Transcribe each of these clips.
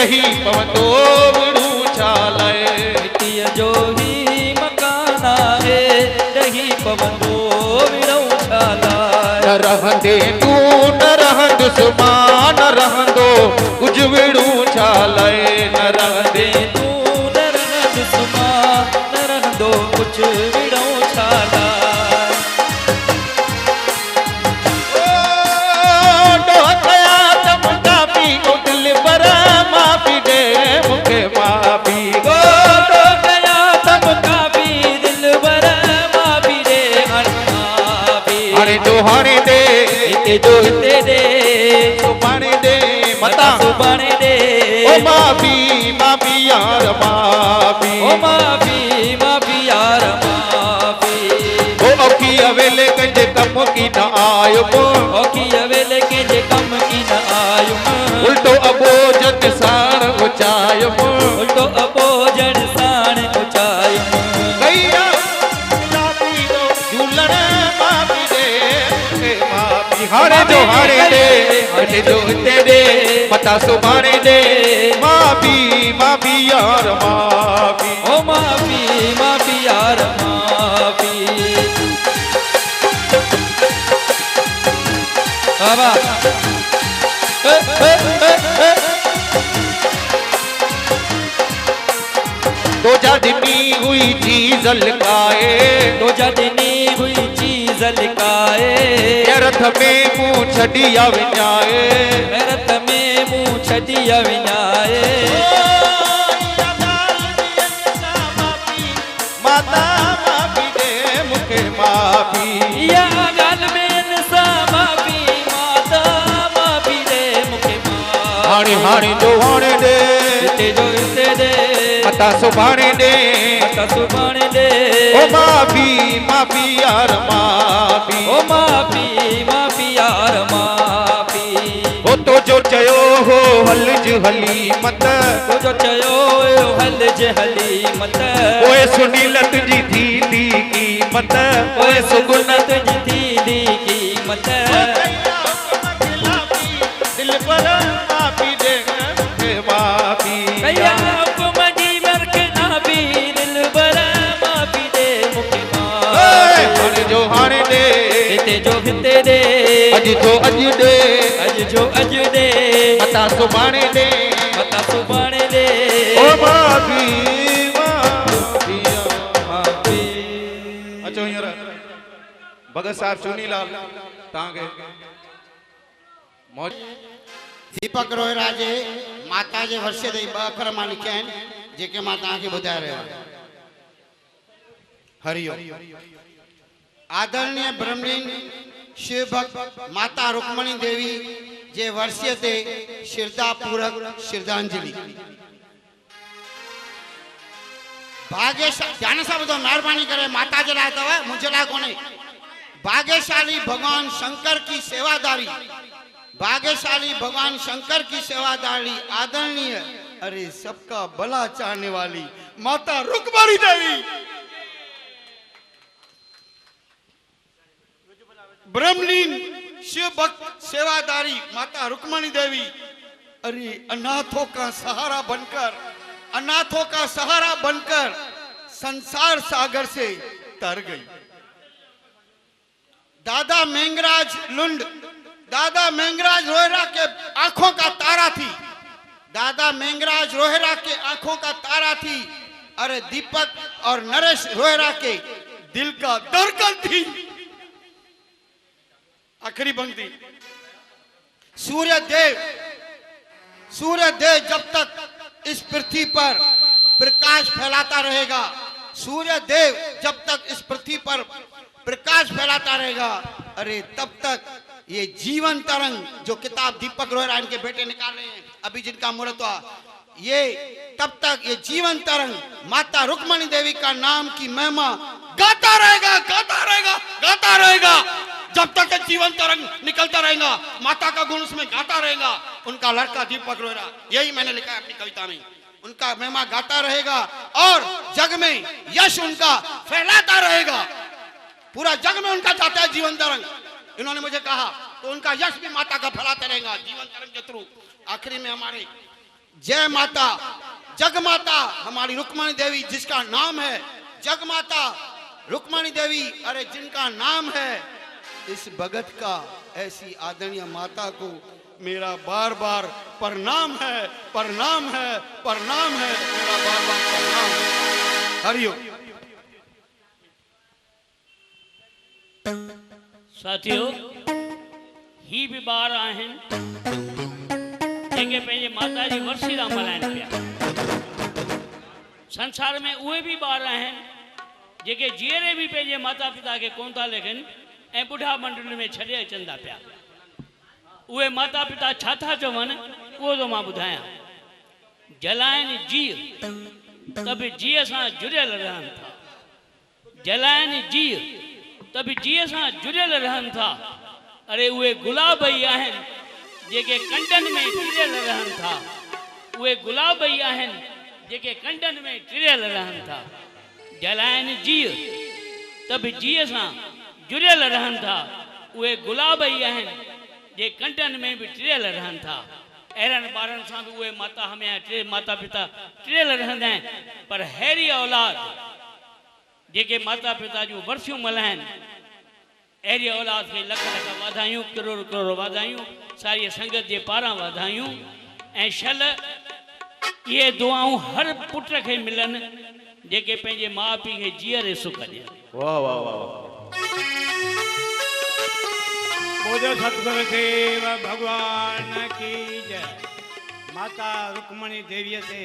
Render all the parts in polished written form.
रही पवतो विड़ू छालाए मिटीअ जो ही मकान आहे रही पवंदो विड़ो छालाए न रहंदे तू न रहंद सुमा न रहंदो कुछ विड़ू छालाए न रहंदे तू न रहंद सुमा न रहंदो कुछ विड़ो छालाए डोकया तम कापी ओ दिल पर माफी दे मुखे माफी गो डोकया तम कापी दिल पर माफी दे माफी हाणे जो हाणे दे हिते जो हिते दे सुभाणे दे मता सुभाणे दे ओ माफी माफी यार माफी ओ माफी माफी यार माफी ओ औखी अवेले कंहिंजे कम की न आयो औखी अवेले कंहिंजे कम की न आयो उल्टो अबोजन साण उचायो उल्टो अबोजन साण उचायो गैया झूलण माफी दे माफी हाणे जो हाणे दे हाणे जो हिते दे मता सुभाणे दे माफी माफी यार माफी ओ माफी माफी यार माफी बाबा तो जदनी हुई चीज लकाए तो जदनी हुई चीज लिकाए रथ में मुंह छड़िया विञाए रथ में मुंह छड़िया विञाए माता माफी दे मुखे माफी या गाल में नसा माफी माता माफी दे मुखे माफी हाणे हाणे जो हाणे दे हिते जो हिते दे मता सुभाणे दे मता सुभाणे दे ओ माफी माफी यार माफी ओ माफी माफी यार माफी ओ तो जो चयो हो हलज हली मत तो जो चयो हलज हली मत ओए सुनीलत जी थी कीमत ओए सुगुनत जी थी कीमत दिल पर माफी दे मुखे माफी कया हुक्म जी वर्क ना भी दिल पर माफी दे मुखे माफी हाणे जो हाणे दे हिते जो हिते दे अज जो अज दे अज जो अज दे मता सुभाणे दे मता सुभाणे दे ओ माफी माफी माफी अचो हींअर भगत साहब चूनीलाल तव्हांखे मौज दीपक रोहिरा जे माता जे वर्षे ते 2 अखर मां लिखिया आहिनि जेके मां तव्हांखे ॿुधाए रहियो आहियां। हरिओम। आदरणीय ब्रह्मलीन शिव भक्त माता रुक्मणी देवी जे वर्षे ते श्रद्धापूर्वक श्रद्धांजलि। भाग्यशाली ध्यान सां ॿुधो महिरबानी करे माता जे लाइ अथव मुंहिंजे लाइ कोन्हे। भाग्यशाली भगवान शंकर की सेवादारी भाग्यशाली भगवान शंकर की सेवादारी आदरणीय अरे सबका भला चाहने वाली माता रुक्मणी देवी ब्रह्मलीन शिव भक्त सेवादारी माता रुक्मणी देवी अरे अनाथों का सहारा बनकर संसार सागर से तर गई। दादा मेंगराज लुंड दादा मेंगराज रोहिरा के आंखों का तारा थी। दादा मेंगराज रोहिरा के आंखों का तारा थी। अरे दीपक और नरेश रोहिरा के दिल का धड़कन थी। आखिरी पंक्ति सूर्य देव जब तक इस पृथ्वी पर प्रकाश फैलाता रहेगा सूर्य देव जब तक इस पृथ्वी पर प्रकाश फैलाता रहेगा अरे तब तक ये जीवन तरंग जो किताब दीपक रोहिरा इनके बेटे निकाले हैं अभी जिनका मुहूर्त हुआ ये तब तक ये जीवन तरंग माता रुक्मणी देवी का नाम की महिमा गाता रहेगा जब तक ये जीवन तरंग निकलता रहेगा माता का गुण उसमें गाता रहेगा। उनका लड़का दीपक रोहिरा यही मैंने लिखा है अपनी कविता में उनका महिमा गाता रहेगा और जग में यश उनका फैलाता रहेगा। पूरा जग में उनका जाता है जीवन तरंग। इन्होंने मुझे कहा तो उनका यश भी माता का फैलाता रहेगा जीवन तरंग के थ्रू। आखिरी में हमारे जय माता जगमाता हमारी रुक्मणी देवी, जिसका नाम है जगमाता रुक्मणी देवी, अरे जिनका नाम है, इस भगत का, ऐसी आदरणीय माता को मेरा बार बार प्रणाम है, प्रणाम है, प्रणाम है, मेरा बार बार प्रणाम है। हरिओम। साथियों, ही भी ॿार आहिनि जेके पंहिंजे माता जी वर्सी था मल्हाइनि पिया। संसार में उहे भी ॿार आहिनि जेके जीअरे भी पंहिंजे माता पिता के कोन था लिखनि ऐं ॿुढा मंडल में छॾे अचनि था पिया। उहे माता पिता छा था चवनि उहो तो मां ॿुधायां। जलाइनि जीउ त बि जीअ सां जुड़ियल रहनि था, जलाइनि जीउ त बि जीअ सां जुड़ियल रहनि था। अरे उहे गुलाब ई आहिनि जेके कंडनि में टिरियल रहनि था, उहे गुलाब ई आहिनि जेके कंडनि में टिरियल रहनि था। जलाइनि जीउ त बि जीअ सां जुड़ियल रहनि था, उहे गुलाब ई आहिनि जे कंडनि में बि टिरियल रहनि था। अहिड़नि ॿारनि सां बि उहे माता हमेशह माता पिता टिरियल रहंदा आहिनि। पर अहिड़ी औलाद जेके माता पिता जूं वर्सियूं मल्हाइनि, अहिड़ी औलाद खे लख लख वाधायूं, करोड़ करोड़ वाधायूं, सारी संगत जे पारां वाधायूं। ऐं शल इहे दुआऊं हर पुट खे मिलनि जेके पंहिंजे माउ पीउ खे जीअरे सुख ॾियनि। वाह वाह वाह। बोलो सतगुरु देव भगवान की जय। माता रुक्मणी देवीअ ते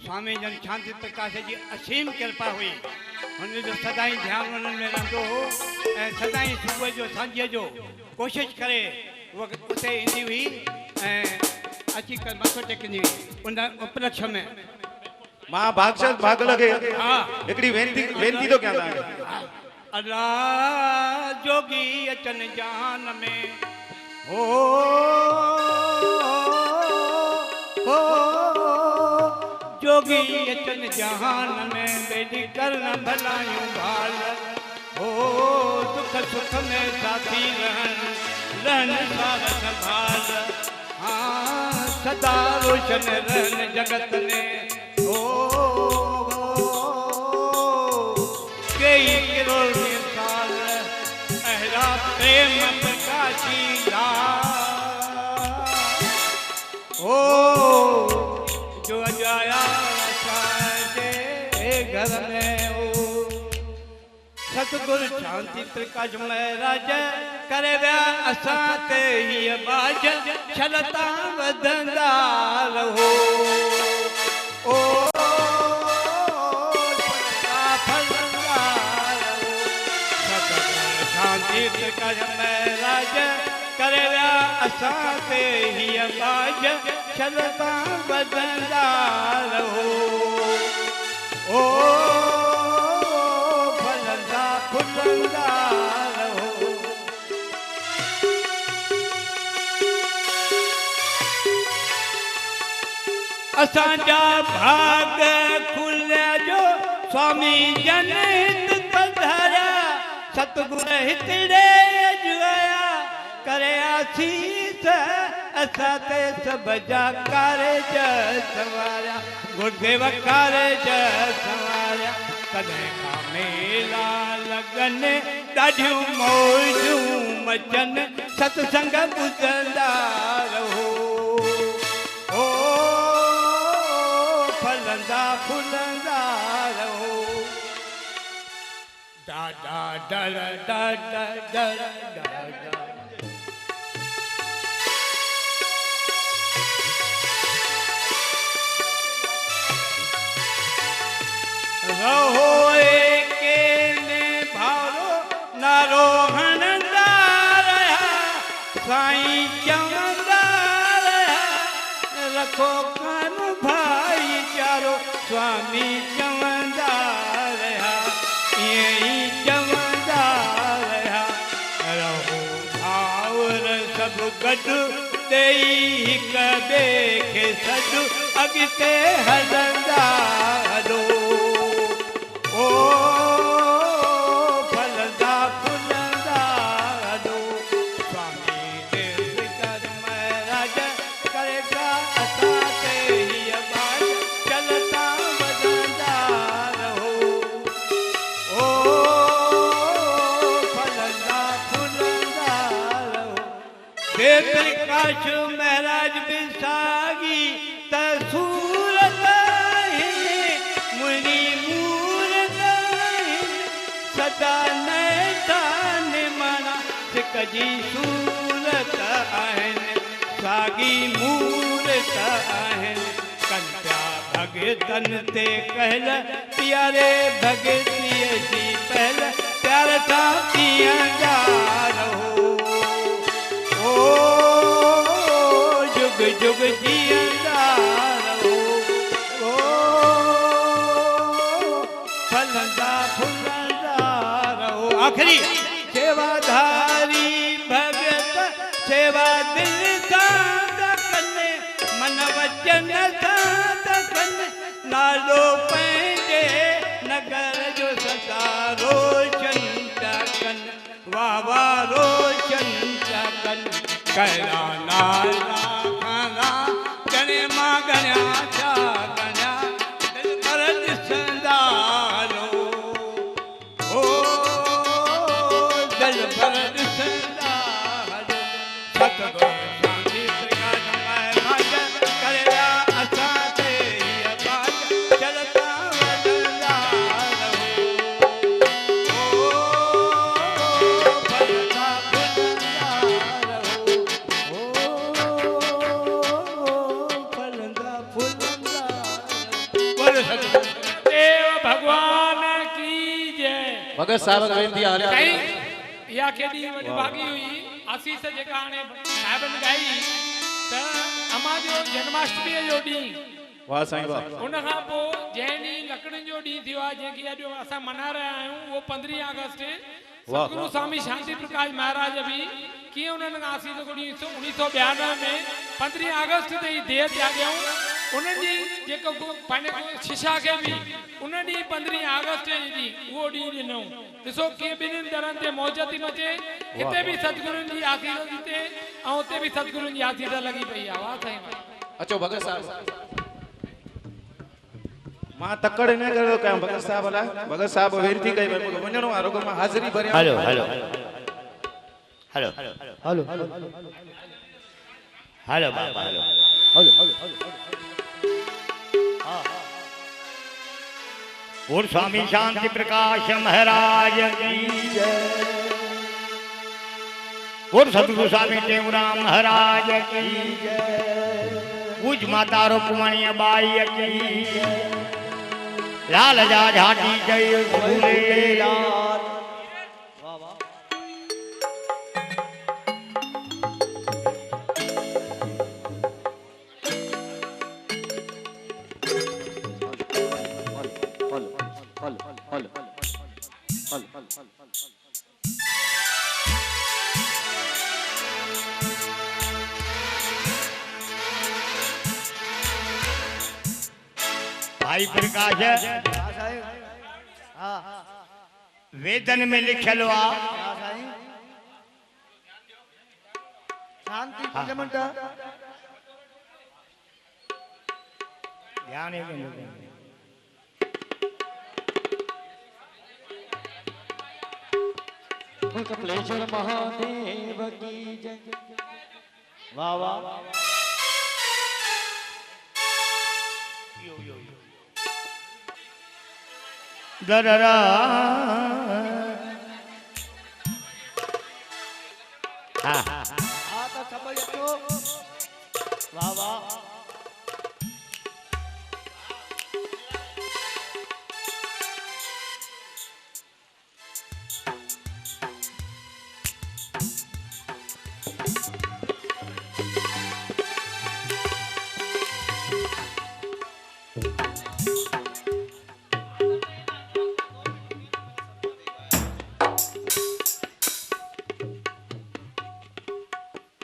स्वामी जन शांति प्रकाश जी असीम कृपा हुई। हुन जो सदाई ध्यानु हुननि में रहंदो हो ऐं सदाई सुबुह जो सांझ जो कोशिशि करे उहा उते ईंदी हुई ऐं अची करे मथो टेकंदी हुई उन उपलक्ष्य में। मां भागशत भाग लगे हा हिकिड़ी वेनती तो कयां तव्हांखे। अल्लाह जोगी अचन जान में हो जोगी अचन जहान में बेड़ी करन भलायूं भाल हो दुख सुख में साथी रहन सार संभाल। हाँ सदा रोशन रहन जगत में हो कई करोड़ साल अहरा प्रेम प्रकाशी ओ जो अजाया साजे घर में हो। सतगुरु शांति प्रकाश महाराज करे विया असां ते हीअ बाज छलता वधंदा रहो। ओ शांति प्रकाश महाराज करे विया असां ते हीअ बाज छलता वधंदा रहो। ओ फलंदा फुलंदा रहो। असांजा भाग खुलिया जो स्वामी जन हित पधारिया सतगुर हितड़े जुआया करे आसीस असां ते सब जा कारज सवारिया गुरुदेव कारज सवारिया। कॾहिं का मेला लगन ॾाढियूं मौजूं मचन सत्संग ॿुधंदा रहो। ओ फलंदा फुलंदा रहो। da da da da da da da da। रहो एके ने भारो नारो हणंदा रहा साईं चवंदा रहा रखो कान भाईचारो स्वामी चवंदा रहा ईअं चवंदा रहा। रहो भाउर सभु गॾु ॾेई हिक ॿिए खे सॾु अॻिते हलंदा हलो। ओ फलंदा फुलंदा हलो। स्वामी देव प्रकाश महाराज करे असां ते प्रकाश महाराज बिसागी तसूरत मुनि मूरत सदा नैतान मना सिकजी सूरत आहिनि सागी मूरत आहिनि कंटा भगतन ते कहल प्यारे भगतीअ जी पहल प्यार सां कीअं जा रहो ओ जुग जुग जीअंदा रहो ओ फलंदा फुलंदा रहो आखिरी सेवाधारी भगत सेवा दिल सां कने मन वचन सां कने नालो पंहिंजे नगर जो सदा रोशन था कनि वाह वाह रोशन था कनि कहिड़ा नाला खणा गणे मां गणिया छा गणिया दिल पर ॾिसंदा रो ओ दिल पर ॾिसंदा रो सतगुरु शांति प्रकाश महराज करिया असां ते हीअ बात चलता वॾंदा रहो ओ फलंदा फुलंदा रहो ओ फलंदा फुलंदा बोलो सतगुरु देव भगवान की जय। भगत साहब वेंदी हाले कई या केडी वॾी भागी हुई आसीस जेका हाणे साहिबनि ॻाई त अमा जो जन्माष्टमी जो ॾींहुं वाह साईं वाह उन खां पोइ जंहिं ॾींहुं लकड़ियुनि जो ॾींहुं थियो आहे जेकी अॼु असां मना रहिया आहियूं उहो 15 अगस्त सतगुरु स्वामी शांति प्रकाश महाराज बि कीअं उन्हनि खां आसीस ॾींहुं 1992 में 15 अगस्त ते ई देह त्याॻियऊं उन्हनि जी जेको पंहिंजे शिक्षा खे बि उन ॾींहुं 15 अगस्त जे ॾींहुं उहो ॾींहुं ॾिनऊं ॾिसो कीअं ॿिन्हिनि दरनि ते मौज थी मचे हिते बि सतगुरुनि जी आसीस थी थिए ऐं हुते बि सतगुरुनि जी आसीस लॻी पई आहे वाह साईं वाह। अचो भगत साहब मां तकड़ न कयो कयां भगत साहब लाइ भगत साहब वेरती कई मूंखे वञणो आहे रुगो मां हाज़िरी भरियां hello hello hello hello hello बाबा हेलो और स्वामी शांति प्रकाश महाराज की जय और सतगुरु स्वामी टेऊराम महाराज की जय पूज माता रुक्मणी बाई की जय लाल जा झाटी जय झूलेलाल भाई प्रकाश वेदन में लिखल हुआ शांति 5 मिनट ध्यान कपिलेश्वर महादेव की जय वाह वाह दररा हाँ तो सब अचो वाह वाह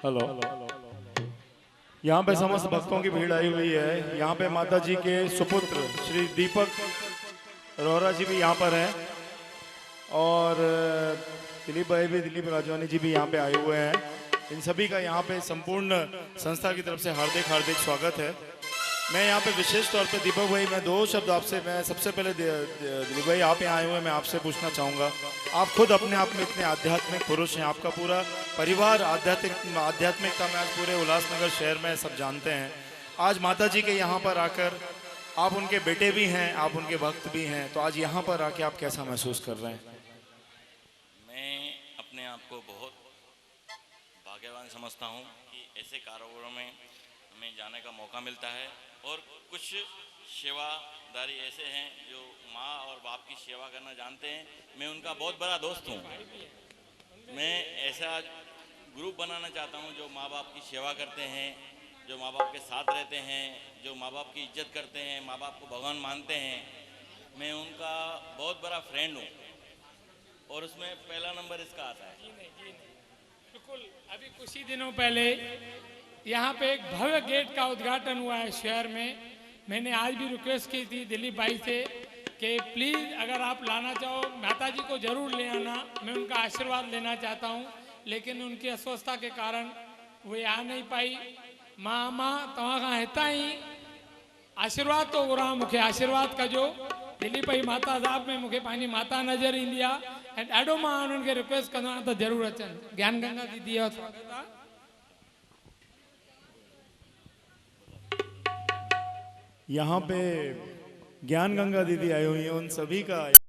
हेलो यहाँ पे समस्त भक्तों की भीड़ आई हुई है। यहाँ पे माता जी के सुपुत्र श्री दीपक रोहरा जी भी यहाँ पर हैं और दिलीप भाई भी, दिलीप राजवानी जी भी यहाँ पे आए हुए हैं। इन सभी का यहाँ पे संपूर्ण संस्था की तरफ से हार्दिक हार्दिक स्वागत है। मैं यहाँ पे विशेष तौर पे दीपक भाई, मैं 2 शब्द आपसे, मैं सबसे पहले दिलीप भाई आप यहाँ आए हुए हैं, मैं आपसे पूछना चाहूँगा, आप खुद अपने आप में इतने आध्यात्मिक पुरुष हैं, आपका पूरा परिवार आध्यात्मिकता में आज पूरे उल्लासनगर शहर में सब जानते हैं। आज माता जी के यहाँ पर आकर आप उनके बेटे भी हैं, आप उनके भक्त भी हैं, तो आज यहाँ पर आके आप कैसा महसूस कर रहे हैं? मैं अपने आप को बहुत भाग्यवान समझता हूँ कि ऐसे कारोबारों में हमें जाने का मौका मिलता है, और कुछ सेवादारी ऐसे हैं जो माँ और बाप की सेवा करना जानते हैं। मैं उनका बहुत बड़ा दोस्त हूँ। मैं ऐसा ग्रुप बनाना चाहता हूँ जो माँ बाप की सेवा करते हैं, जो माँ बाप के साथ रहते हैं, जो माँ बाप की इज्जत करते हैं, माँ बाप को भगवान मानते हैं। मैं उनका बहुत बड़ा फ्रेंड हूँ, और उसमें पहला नंबर इसका आता है। बिल्कुल, अभी कुछ ही दिनों पहले यहाँ पे एक भव्य गेट का उद्घाटन हुआ है शहर में। मैंने आज भी रिक्वेस्ट की थी दिलीप भाई से कि प्लीज़ अगर आप लाना चाहो माता जी को जरूर ले आना, मैं उनका आशीर्वाद लेना चाहता हूँ, लेकिन उनकी अस्वस्थता के कारण वे आ नहीं पाई। मां तव्हां खां हितां ई आशीर्वाद तो घुरां, मूंखे आशीर्वाद कजो। दिलीप भाई माता साहब में मूंखे पंहिंजी माता नज़र ईंदी आहे, ऐं ॾाढो मां उन्हनि खे रिक्वेस्ट कंदो आहियां त ज़रूरु अचनि। ज्ञान गंगा दीदी जो स्वागत आहे। यहाँ पे ज्ञान गंगा दीदी आई हुई हैं, उन सभी का